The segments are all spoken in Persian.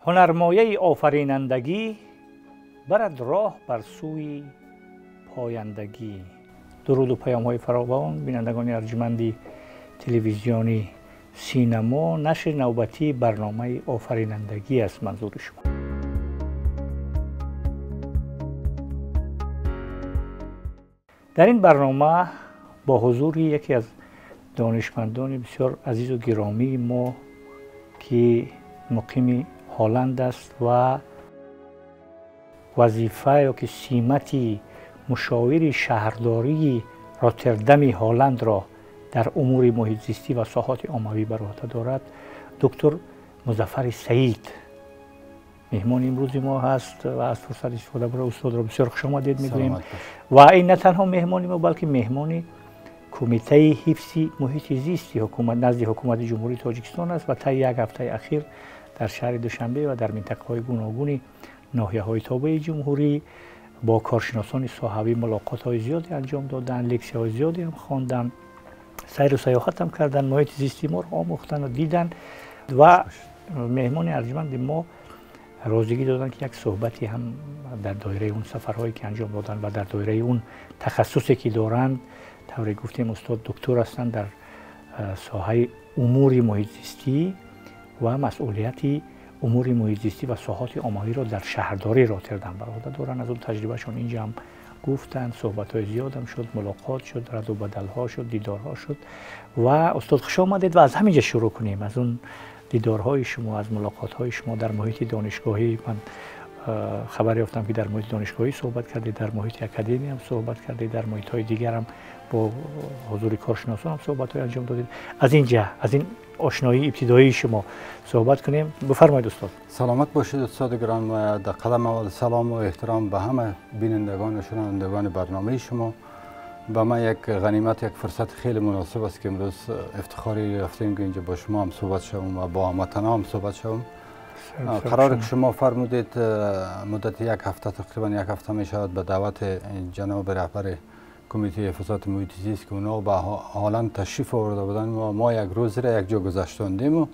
هنرمایه آفرینندگی برد راه بر سوی پایندگی. درود و پیام های فراوان بینندگان ارجمند تلویزیونی سینما، نشر نوبتی برنامه آفرینندگی است منظور شما. در این برنامه با حضور یکی از دانشمندان بسیار عزیز و گرامی ما که مقیم هلند است و وظیفه یا که سمتی مشاور شهرداری راتردام هلند را در امور محیط زیستی و ساحات عمومی بر عهده دارد، دکتر مظفر سعید مهمان امروز ما هست و از فرصت استفاده برای استاد را بسیار خوش آمدید میگوییم. و این نه تنها مهمان ما بلکه مهمان کمیته حفظ محیط زیستی نزد حکومت جمهوری تاجیکستان است و طی یک هفته اخیر در شهر دوشنبه و در منطقه‌های گوناگون ناحیه‌های تابع جمهوری با کارشناسان ساحوی ملاقات‌های زیادی انجام دادن، لکسی‌های زیادی هم خواندن، سیر و سیاحت هم کردن، محیط زیستی ما رو آموختن و دیدن و مهمان ارجمند ما رازگی دادن که یک صحبتی هم در دایره اون سفرهایی که انجام دادن و در دایره اون تخصصی که دارند، طوری گفتیم استاد دکتر هستند در ساحه امور محیط زیستی و مسئولیت امور محیط زیستی و ساحات عمومی را در شهرداری راتردام بر عهده دارند. از اون تجربهشون اینجا هم گفتن، صحبت‌های زیاد هم شد، ملاقات شد، رد و بدل‌ها شد، دیدارها شد و استاد خوش آمدید و از همینجا شروع کنیم. از اون دیدارهای شما، از ملاقات‌های شما در محیط دانشگاهی، من خبر یافتم که در محیط دانشگاهی صحبت کردید، در محیط اکادمی هم صحبت کردید، در محیط‌های دیگر هم با حضور کارشناسان هم صحبت‌های انجام دادید. از اینجا، از این آشنایی ابتدایی شما صحبت کنیم. بفرمایید استاد. سلامت باشید استاد گران و در قدم اول سلام و احترام به همه بینندگان و شنوندگان برنامه شما. به من یک غنیمت، یک فرصت خیلی مناسب است که امروز افتخاری یافتیم که اینجا با شما هم صحبت شوم و با هموطنان هم صحبت شوم. قرار که شما فرمودید مدت یک هفته، تقریبا یک هفته می شود به دعوت جناب رهبر کمیته حفاظت محیط زیست که اونا به هلند تشریف آورده بودن و ما یک روز را یک جا گذاشتاندیم و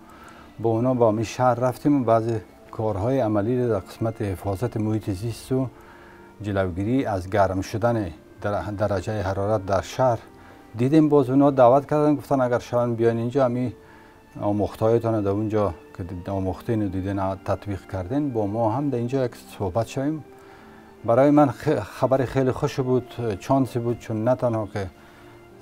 با اونا با می شهر رفتیم و بعضی کارهای عملی در قسمت حفاظت محیط زیست و جلوگیری از گرم شدن درجه حرارت در شهر دیدیم. باز اونا دعوت کردن، گفتن اگر شما بیاین اینجا همی آموختهایتان در اونجا که آموختین و دیدین تطبیق کردین با ما هم در اینجا یک صحبت شویم. برای من خبر خیلی خوش بود، چانسی بود، چون نه تنها که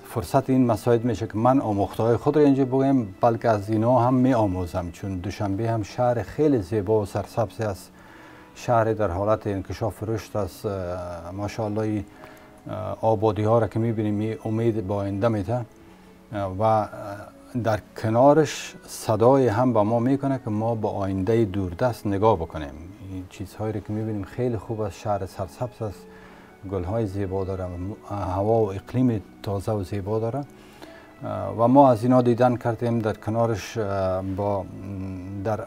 فرصت این مساعد میشه که من آموخته‌های خود را اینجا بگویم، بلکه از اینا هم می آموزم، چون دوشنبه هم شهر خیلی زیبا و سرسبز است، شهر در حالت انکشاف رشد است. ماشاءالله آبادی ها را که میبینیم امید با آینده میده و در کنارش صدای هم با ما میکنه که ما با آینده دوردست نگاه بکنیم. این چیزهایی که میبینیم خیلی خوب است، شهر سرسبز است، گلهای زیبا داره، هوا و اقلیم تازه و زیبا داره و ما از اینا دیدن کردیم. در کنارش با در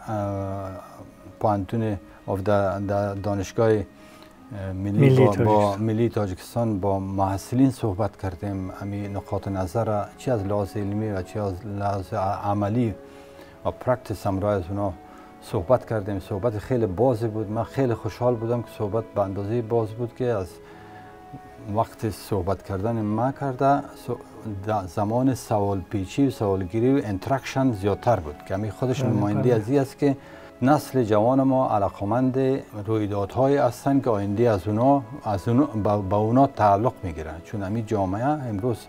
پوانتون دانشگاه ملی تاجیکستان با محصلین صحبت کردیم. امی نقاط نظر چی از لحاظ علمی و چی از لحاظ عملی و پرکتیس هم را از اونا صحبت کردیم. صحبت خیلی بازی بود، من خیلی خوشحال بودم که صحبت به اندازه باز بود که از وقت صحبت کردن ما کرده زمان سوال پیچی و سوالگیری و انتراکشن زیادتر بود که امی خودش نماینده از این است که نسل جوان ما علاقمند رویدادهای هستند که آینده از اونا با اونا تعلق میگیرن، چون امی جامعه امروز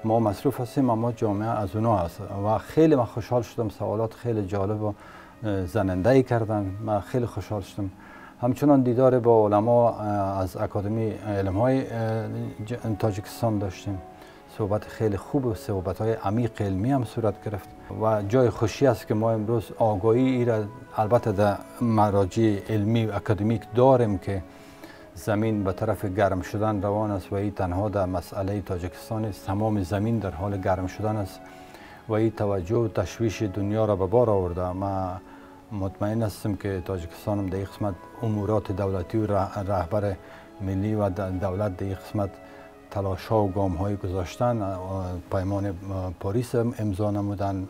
ما مصروف هستیم اما جامعه از اونا هست و خیلی من خوشحال شدم. سوالات خیلی جالب و زننده کردن، من خیلی خوشحال شدم. همچنان دیدار با علما از اکادمی علم‌های تاجیکستان داشتیم، صحبت خیلی خوب و صحبت‌های عمیق علمی هم صورت گرفت و جای خوشی است که ما امروز آگاهی ای را البته در مراجع علمی و اکادمیک داریم که زمین به طرف گرم شدن روان است و این تنها در مسئله تاجیکستان است، تمام زمین در حال گرم شدن است و این توجه و تشویش دنیا را به بار آورده. ما مطمئن هستم که تاجیکستان هم در این قسمت امورات دولتی و رهبر ملی و دولت در این قسمت تلاش ها و گام های گذاشتن، پیمان پاریس امضا نمودن،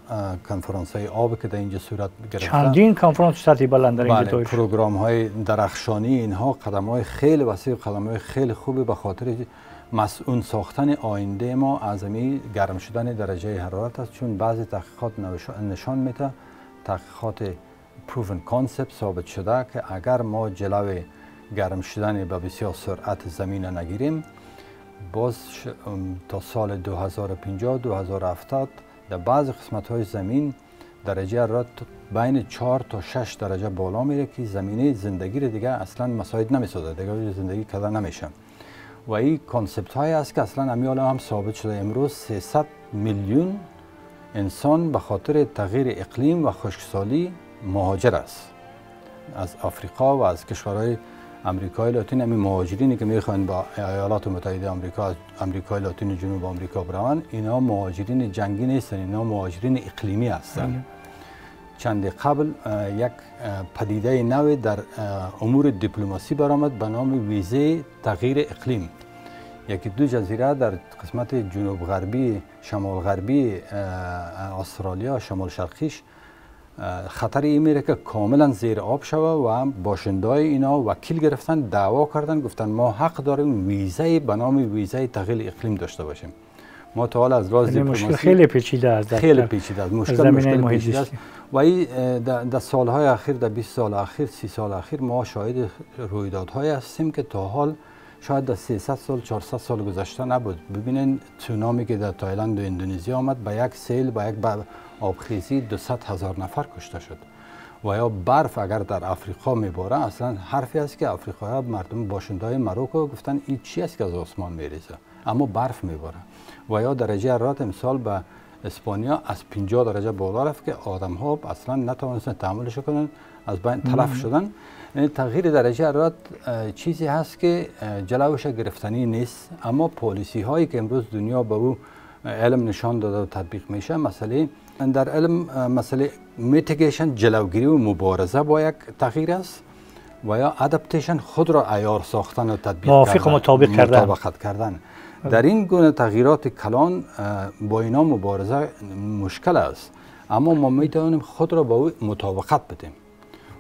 کنفرانس های آب که در اینجا صورت گرفتن، چندین کنفرانس سطحی بلند در اینجا بله، پروگرام های درخشانی، اینها قدم های خیلی وسیع، قدم های خیلی خوبی به خاطر مسئول ساختن آینده ما از این گرم شدن درجه حرارت است. چون بعضی تحقیقات نشان میده، تحقیقات پروون کانسپت ثابت شده که اگر ما جلوی گرم شدن به بسیار سرعت زمین نگیریم، باز تا سال 2050 2070 در بعض قسمت های زمین درجه حرارت بین 4 تا 6 درجه بالا میره که زمینه زندگی رو دیگه اصلا مساعد نمیسازه، دیگه زندگی کردن نمیشه. و این کانسپت های است که اصلا امیال هم ثابت شده. امروز 300 میلیون انسان به خاطر تغییر اقلیم و خشکسالی مهاجر است از آفریقا و از کشورهای امریکای لاتین. همین مهاجرینی که میخوان با ایالات متحده آمریکا از امریکای لاتین جنوب آمریکا برون، اینا مهاجرین جنگی نیستن، اینا مهاجرین اقلیمی هستند. چند قبل یک پدیده نوی در امور دیپلماسی برآمد به نام ویزه تغییر اقلیم. یکی دو جزیره در قسمت جنوب غربی شمال غربی استرالیا شمال شرقیش خطر این میره که کاملا زیر آب شوه و باشندای اینا وکیل گرفتن، دعوا کردن، گفتن ما حق داریم ویزه به نام ویزه تغییر اقلیم داشته باشیم. ما تا حال از راز دیپلماسی مشکل خیلی پیچیده است، خیلی پیچیده است، مشکل پیچیده است. و این در سالهای اخیر، در 20 سال اخیر 30 سال اخیر ما شاهد رویدادهای هستیم که تا حال شاید در 300 سال 400 سال گذشته نبود. ببینین تسونامی که در تایلند و اندونزی آمد، به یک سیل، به یک آبخیزی 200,000 نفر کشته شد. و یا برف اگر در افریقا میباره، اصلا حرفی است که افریقایی مردم باشندهای مروکو گفتن این چی است که از آسمان میریزه، اما برف میباره. و یا درجه حرارت امسال به اسپانیا از 50 درجه بالا رفت که آدم ها اصلا نتوانستن تحملش کنن، از بین تلف شدن. یعنی تغییر درجه حرارت چیزی هست که جلوش گرفتنی نیست، اما پالیسی هایی که امروز دنیا به او علم نشان داده و تطبیق میشه، مسئله در علم مسئله میتیگیشن، جلوگیری و مبارزه با یک تغییر است، و یا ادپتیشن، خود را عیار ساختن و تطبیق موافق و مطابقت کردن. در این گونه تغییرات کلان با اینا مبارزه مشکل است، اما ما میتوانیم خود را با او مطابقت بدیم.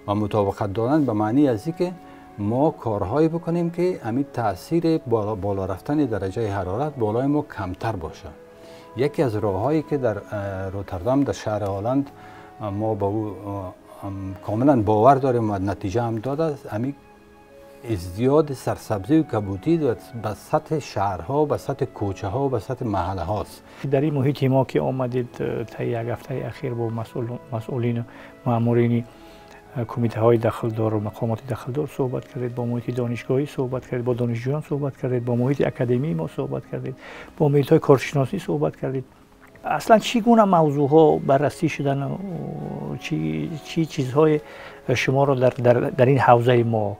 و مطابقت دادن به معنی از این که ما کارهایی بکنیم که همین تاثیر بالا رفتن درجه حرارت بالای ما کمتر باشه. یکی از راههایی که در روتردام در شهر هالند ما با او کاملا باور داریم و نتیجه هم داده است، همین ازدیاد سرسبزی و کبوتی به سطح شهرها، به سطح کوچه ها و به سطح محله هاست. در این محیط ما که آمدید تا یک هفته اخیر با مسئولین مامورین کمیته های دخلدار و مقامات دخلدار صحبت کردید، با محیط دانشگاهی صحبت کردید، با دانشجویان صحبت کردید، با محیط اکادمی ما صحبت کردید، با محیط های کارشناسی صحبت کردید. اصلا چی گونه موضوع ها بررسی شدن و چی چیزهای شما رو در این حوزه ما،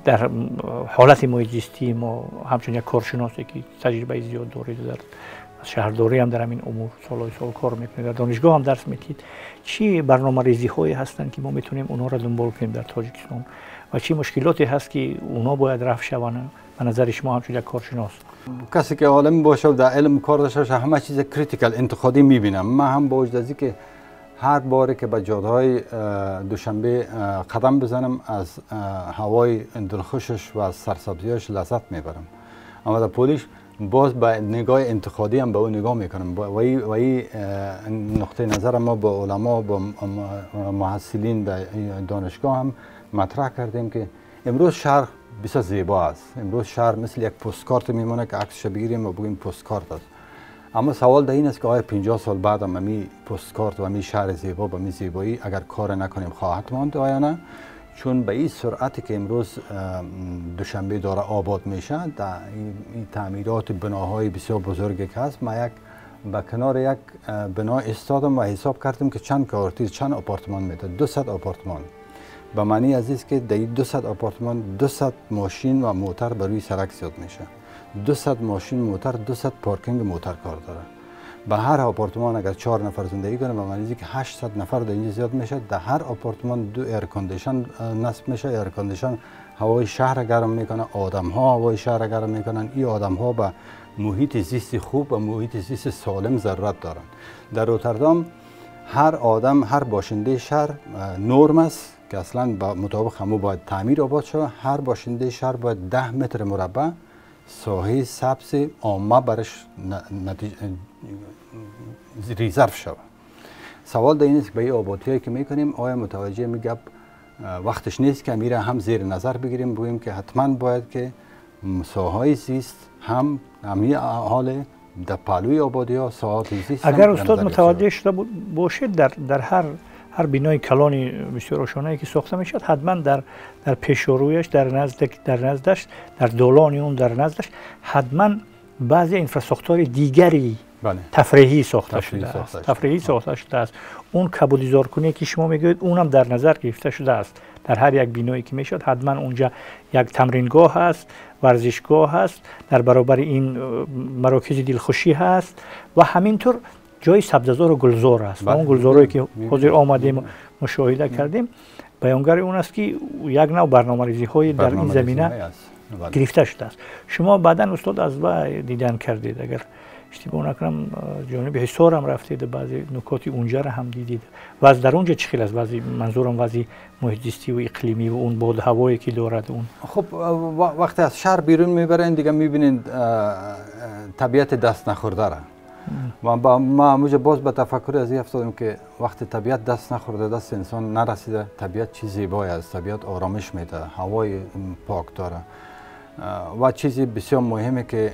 در حالت محیط زیستی ما، همچون یک کارشناسی که تجربه زیاد دارید، در شهرداری هم در همین امور سالهای سال کار میکنید، در دانشگاه هم درس میدید، چی برنامه ریزی هایی هستند که ما میتونیم اونا را دنبال کنیم در تاجیکستان و چی مشکلاتی هست که اونا باید رفع شوند به نظر شما همچون یک کارشناس؟ کسی که عالم باشه و در علم کار داشته باشه همه چیز کریتیکال انتقادی میبینم. من هم با وجود از اینکه هر باری که به جاده‌های دوشنبه قدم بزنم از هوای دلخوشش و از سرسبزیاش لذت میبرم، اما در پولیش باز با نگاه انتقادی هم به اون نگاه میکنم. و این نقطه نظر ما با علما، با محصلین در دانشگاه هم مطرح کردیم که امروز شهر بسیار زیبا است. امروز شهر مثل یک پستکارت میمونه که عکسش بگیریم و بگیم پستکارت است. اما سوال در این است که آیا 50 سال بعد هم می پستکارت و می شهر زیبا با می زیبایی اگر کار نکنیم خواهد ماند آیا نه؟ چون به این سرعتی که امروز دوشنبه داره آباد میشه، در این تعمیرات بناهای بسیار بزرگی که هست، ما به کنار یک بنا استادم و حساب کردیم که چند کارتیر چند آپارتمان میده. 200 آپارتمان. به معنی عزیز که در 200 آپارتمان 200 ماشین و موتر بر روی سرک زیاد میشه. 200 ماشین موتر، 200 پارکینگ موتر کار داره. به هر آپارتمان اگر 4 نفر زندگی کنه به معنی که 800 نفر در اینجا زیاد میشه. در هر آپارتمان 2 ایر کاندیشن نصب میشه. ایر کاندیشن هوای شهر گرم میکنه، آدم ها هوای شهر گرم میکنن. این آدم ها به محیط زیست خوب و محیط زیست سالم ضرورت دارند. در روتردام هر آدم، هر باشنده شهر نرم است که اصلا با مطابق همو باید تعمیر آباد شود. هر باشنده شهر باید 10 متر مربع ساحه سبز عامه برش ریزرو شود. سوال در این است که به این آبادی‌هایی که میکنیم آیا متوجه میگم وقتش نیست که میره هم زیر نظر بگیریم، بگوییم که حتما باید که ساحه‌های زیست هم همین حال در پهلوی آبادی‌ها ساحات زیست. اگر استاد متوجه شده باشید در هر بینای کلانی بسیار روشنایی که ساخته میشد حتما در پیش رویش در نزدش در دولان اون در نزدش حتما بعضی انفراستراکچور دیگری تفریحی ساخته شده است. اون کبودیزارکنی که شما میگوید اونم در نظر گرفته شده است. در هر یک بینایی که میشد حتما اونجا یک تمرینگاه هست، ورزشگاه هست، در برابر این مراکز دلخوشی هست و همینطور جای سبززار و گلزار است. اون گلزارایی که حاضر آمدیم مشاهده کردیم بیانگر اون است که یک نوع برنامه‌ریزی های در این زمینه گرفته شده است. شما بعدا استاد از دیدن کردید، اگر اشتباه نکنم جانب حصار هم رفتید، بعضی نکاتی اونجا را هم دیدید و از در اونجا چه خیلی است؟ بعضی منظورم بعضی محیط زیستی و اقلیمی و اون باد هوایی که دارد اون. خب وقتی از شهر بیرون میبرین دیگه میبینین طبیعت دست نخورده را. و ما موجه باز به تفکر از این افتادیم که وقتی طبیعت دست نخورده، دست انسان نرسیده، طبیعت چیز زیبایی است، طبیعت آرامش میده، هوای پاک داره و چیزی بسیار مهمه که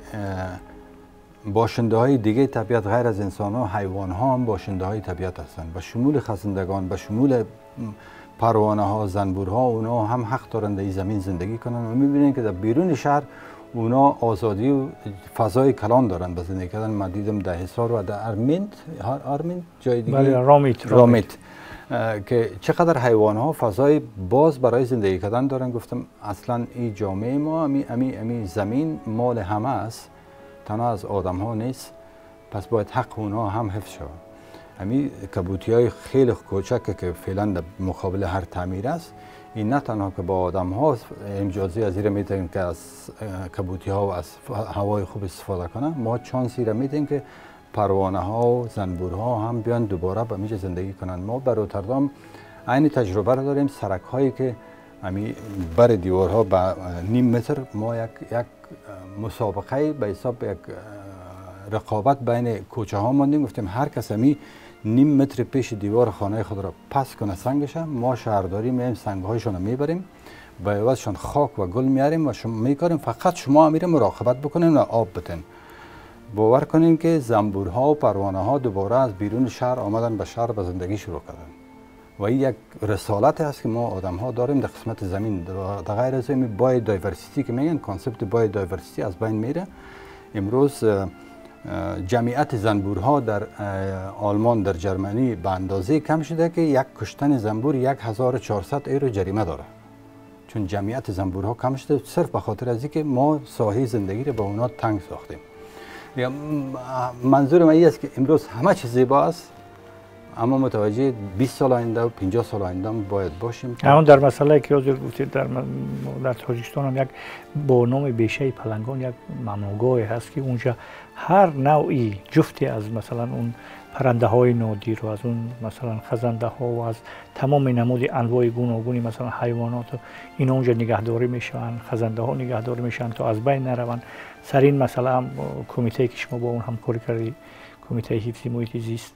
باشنده های دیگه طبیعت غیر از انسان ها، حیوان ها هم باشنده های طبیعت هستند. به شمول خزندگان، به شمول پروانه ها، زنبورها، اونا هم حق دارند در این زمین زندگی کنند و میبینید که در بیرون شهر اونا آزادی و فضای کلان دارند به زندگی کردن. من دیدم در حصار و در آرمین جای دیگه رامیت که چقدر حیوان ها فضای باز برای زندگی کردن دارن. گفتم اصلا این جامعه ما امی زمین مال همه است، تنها از آدم ها نیست، پس باید حق اونا هم حفظ شود. امی کبوتی های خیلی کوچک که فعلا در مقابل هر تعمیر است، این نه تنها که با آدم ها امجازی از این میتونیم که از کبوتی ها و از هوای خوب استفاده کنن، ما چانسی را میدیم که پروانه ها و زنبور ها هم بیان دوباره به میجه زندگی کنن. ما در روتردام عین تجربه را داریم. سرک هایی که امی بر دیوارها به نیم متر، ما یک مسابقه به حساب یک رقابت بین کوچه ها ماندیم. گفتیم هر کس امی نیم متر پیش دیوار خانه خود را پس کنه سنگش، ما شهرداری میایم سنگ هایشون رو میبریم، به عوضشون خاک و گل میاریم و شما میکاریم، فقط شما امیر مراقبت بکنین و آب بتین. باور کنین که زنبورها و پروانه ها دوباره از بیرون شهر آمدن به شهر به زندگی شروع کردن و این یک رسالت است که ما آدم ها داریم در قسمت زمین. در غیر از این بای دایورسیتی که میگن، کانسپت بای دایورسیتی از بین میره. امروز جمعیت زنبورها در آلمان، در جرمنی به اندازه کم شده که یک کشتن زنبور 1400 یورو جریمه داره، چون جمعیت زنبورها کم شده صرف به خاطر از اینکه ما ساحه زندگی رو به اونا تنگ ساختیم. منظور من این است که امروز همه چیز زیبا است، اما متوجه 20 سال آینده و 50 سال آینده باید باشیم. همون در مسئله که حضور گفتید در تاجیکستان هم یک با نام بیشه پلنگان یک ممنوعگاهی هست که اونجا هر نوعی جفتی از مثلا اون پرنده های نادیر و از اون مثلا خزنده ها و از تمام نمود انواع گوناگونی مثلا حیوانات اینا اونجا نگهداری میشن، خزنده ها نگهداری میشن تا از بین نروند. سر این مسئله هم کمیته که شما با اون همکاری کردید، کمیته حفظ محیط زیست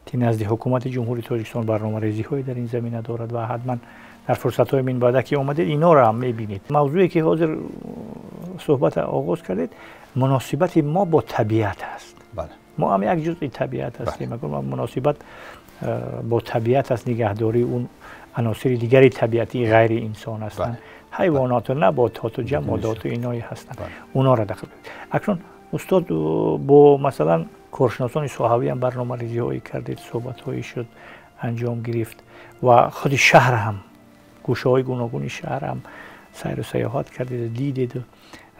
که نزد حکومت جمهوری تاجیکستان برنامه‌ریزی های در این زمینه دارد و حتما در فرصت های من بعد که اومده اینا را هم میبینید. موضوعی که حاضر صحبت آغاز کردید مناسبت ما با طبیعت است. بله. ما هم یک جزء طبیعت هستیم. بله. مناسبت با طبیعت است، نگهداری اون عناصر دیگری طبیعتی غیر انسان هستند. بله. حیوانات و نباتات و جمادات و اینایی هستند. بله. اونا را داخل کنید. اکنون استاد با مثلا کارشناسان صحابی هم برنامه‌ریزی هایی کردید، صحبت هایی شد انجام گرفت و خود شهر هم گوشه های گوناگون شهر هم سیر و سیاحت کردید، دیدید.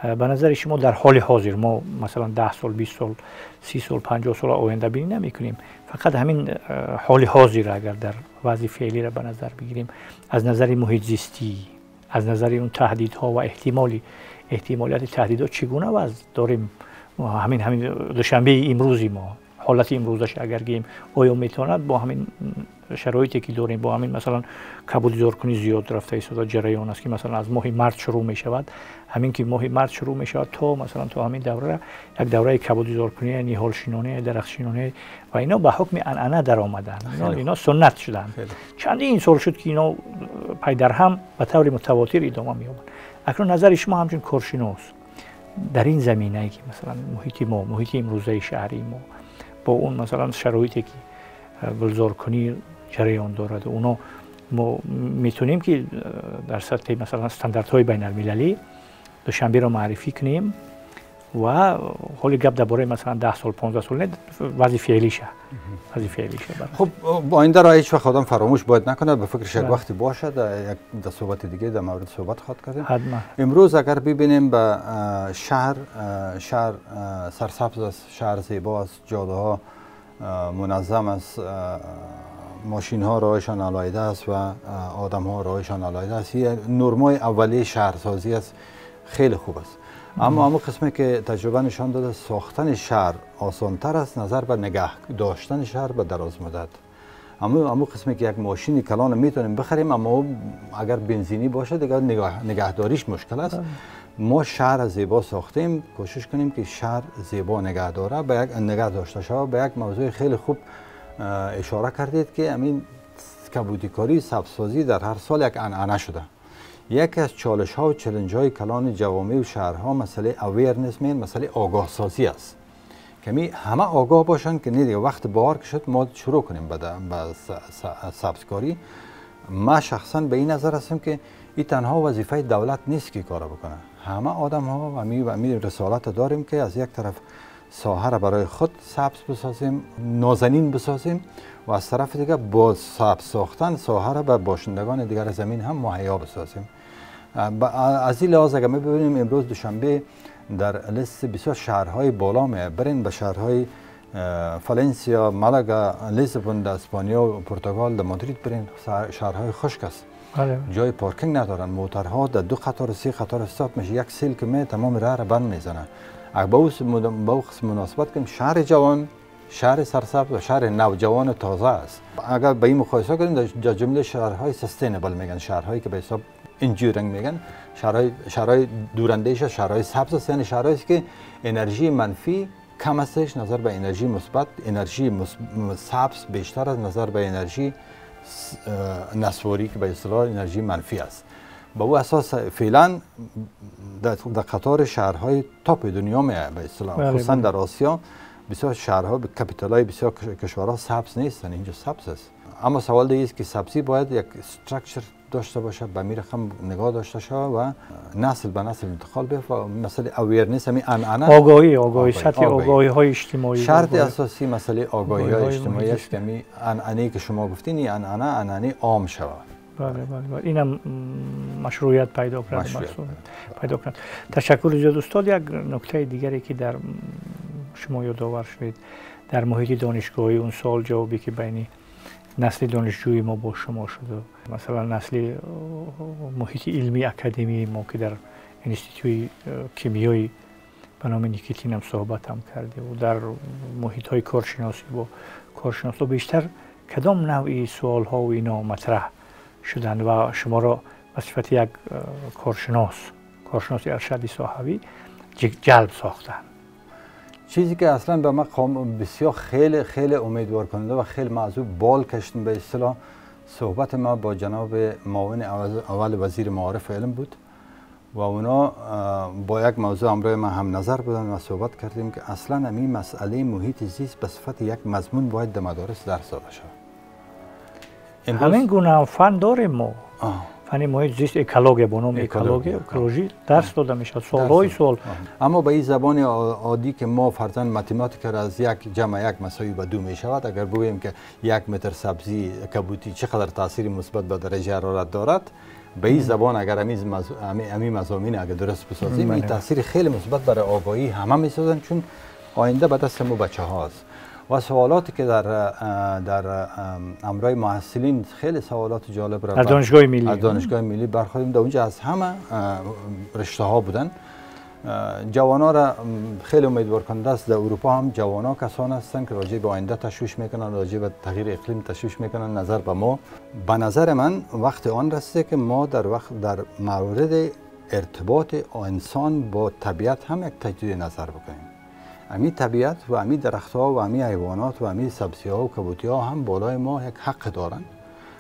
به نظر شما در حال حاضر ما مثلا 10 سال 20 سال 30 سال 50 سال آینده بینی نمی کنیم، فقط همین حال حاضر اگر در وضع فعلی را به نظر بگیریم، از نظر محیط زیستی، از نظر اون تهدیدها و احتمالیت تهدیدات چگونه وضع داریم؟ همین دوشنبه امروزی ما حالت امروزش اگر گیم آیا میتواند با همین شرایطی که داریم، با همین مثلا کبودی دارکنی زیاد رفته ایستاده جریان است که مثلا از ماه مارس شروع می شود، همین که ماه مارس شروع می شود تا مثلا تا همین دوره یک دوره کبودی دارکنی، نیهال شینانه، درخت شینانه و اینا به حکم عنعنه در آمدن، اینا سنت شدن. چندین سال شد که اینا پای در هم به طور متواتر ادامه می یابند. اکنون نظر شما همچون کارشناس در این زمینه که مثلا محیط امروزه شهری ما با اون مثلا شرایطی که گلزارکنی جریان دارد، اونا ما میتونیم که در سطح مثلا استانداردهای بین المللی دوشنبه را معرفی کنیم و حالی گپ درباره مثلا 10 سال 15 سال نه وضع فعلیشه. خب آینده را هیچ وقت آدم فراموش باید نکنه، به فکرش یک وقتی باشه. در صحبت دیگه در مورد صحبت خواهد کردیم. امروز اگر ببینیم به شهر سرسبز است، شهر زیبا است، جاده ها منظم است، ماشین ها راهشان علایده است و آدم ها راهشان علایده است. این نرمای اولیه شهرسازی است، خیلی خوب است. اما قسمی که تجربه نشان داده ساختن شهر آسانتر است نظر به نگه داشتن شهر به دراز مدت. اما قسمی که یک ماشین کلان میتونیم بخریم، اما اگر بنزینی باشه دیگه نگهداریش مشکل است. ما شهر زیبا ساختیم، کوشش کنیم که شهر زیبا نگه داشته شود. به یک موضوع خیلی خوب اشاره کردید که همین کبودیکاری، سبزسازی در هر سال یک عنعنه شده. یکی از چالش ها و چالش های کلان جوامع و شهرها مسئله اویرنس مسئله آگاه سازی است. کمی همه آگاه باشن که دیگه وقت بهار که شد ما شروع کنیم به سبزکاری. ما شخصا به این نظر هستم که این تنها وظیفه دولت نیست که کار بکنه. همه آدم ها و می رسالت داریم که از یک طرف ساحه را برای خود سبز بسازیم، نازنین بسازیم و از طرف دیگه با سبز ساختن ساحه را به باشندگان دیگر زمین هم مهیا بسازیم. از این لحاظ اگر ما ببینیم امروز دوشنبه در لیست بسیار شهرهای بالا برین به شهرهای فالنسیا، مالاگا، لیسبون در اسپانیا و پرتغال، در مادرید برین، شهرهای خشک است. جای پارکینگ ندارن، موترها در 2 قطار 3 قطار استاپ میشه، یک سیل که می تمام راه را بند میزنه. اگر با او مناسبت کنیم شهر جوان، شهر سرسبز و شهر نوجوان تازه است. اگر به این مقایسه کنیم در جمله شهرهای سستینبل میگن، شهرهایی که به حساب انجورینگ میگن، شهرهای دوراندیش، شهرهای سبز است، یعنی شهرهایی که انرژی منفی کم استش نظر به انرژی مثبت، انرژی سبز بیشتر از نظر به انرژی نسواری که به اصطلاح انرژی منفی است. با او اساس فعلا در قطار شهرهای تاپ دنیا می به اصطلاح، خصوصا در آسیا بسیار شهرها به کپیتالای بسیار کشورها سبز نیستن، اینجا سبز است. اما سوال دیگه است که سبزی باید یک استراکچر داشته باشه، به می رقم نگاه داشته شود و نسل به نسل انتقال بیفته. مسئله اویرنس همین عنعنه آگاهی سطح آگاهی های اجتماعی، شرط اساسی مسئله آگاهی های اجتماعی است که همین عنعنه‌ای که شما گفتین این عنعنه عام شود. بله اینم مشروعیت پیدا کرد. تشکر زیاد استاد. یک نکته دیگری که در شما یادآور شدید در محیط دانشگاهی اون سال جوابی که بین نسل دانشجوی ما با شما شده، مثلا نسل محیط علمی اکادمی ما که در انستیتوی کیمیایی به نام نیکیتین هم صحبت هم کرده و در محیط های کارشناسی با کارشناسا بیشتر کدام نوعی سوال ها و اینا مطرح شدن و شما را به صفت یک کارشناس ارشدی صحوی جلب ساختن؟ چیزی که اصلا به من بسیار خیلی امیدوار کننده و خیلی موضوع بال کشتن به اصطلاح صحبت ما با جناب معاون اول وزیر معارف علم بود و اونا با یک موضوع همراه ما هم نظر بودن و صحبت کردیم که اصلا همین مسئله محیط زیست به صفت یک مضمون باید در مدارس درس داده شود. همین گونه فن داریم ما. فن محیط زیست اکولوژی به نام اکولوژی درس داده میشه سال. اما به این زبان عادی که ما فرضاً متماتیک را از یک جمع یک مساوی به 2 می شود، اگر بگوییم که 1 متر سبزی کبوتی چقدر تاثیر مثبت به درجه حرارت دارد، به این زبان اگر امی مضامین اگر درست بسازیم این تاثیر خیلی مثبت برای آگاهی همه میسازن، چون آینده به دست مو بچه هاست. و سوالاتی که در امرای محصلین خیلی سوالات جالب را از دانشگاه ملی برخواهیم. در اونجا از همه رشته ها بودن. جوانا را خیلی امیدوار کننده است. در اروپا هم جوانا کسان هستند که راجع به آینده تشویش میکنن، راجع به تغییر اقلیم تشویش میکنن. نظر به ما، به نظر من وقت آن رسیده که ما در مورد ارتباط انسان با طبیعت هم یک تجدید نظر بکنیم. امی طبیعت و امی درختها و امی حیوانات و امی سبزی‌ها و کبوتی‌ها هم بالای ما یک حق دارند.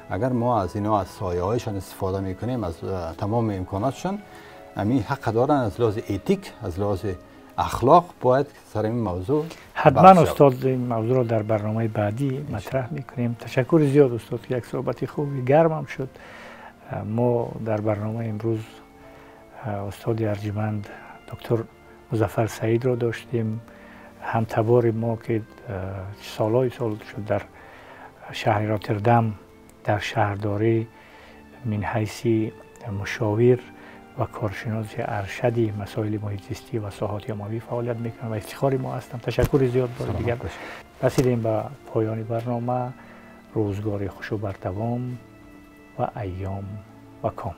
اگر ما از اینا، از سایه‌هایشان استفاده میکنیم، از تمام امکاناتشان، امی حق دارن. از لحاظ اتیک، از لحاظ اخلاق باید سر این موضوع حتما استاد این موضوع رو در برنامه بعدی مطرح میکنیم. تشکر زیاد استاد که یک صحبت خوبی گرم هم شد. ما در برنامه امروز استاد ارجمند دکتر مظفر سعید رو داشتیم، همتبار ما که سال شد در شهر راتردام در شهرداری من حیث مشاور و کارشناس ارشدی مسائل محیط زیستی و ساحات عمومی فعالیت میکنم و افتخار ما هستم. تشکر زیاد بار دیگر. رسیدیم به پایان برنامه. روزگار خوش و بر دوام و ایام و کام.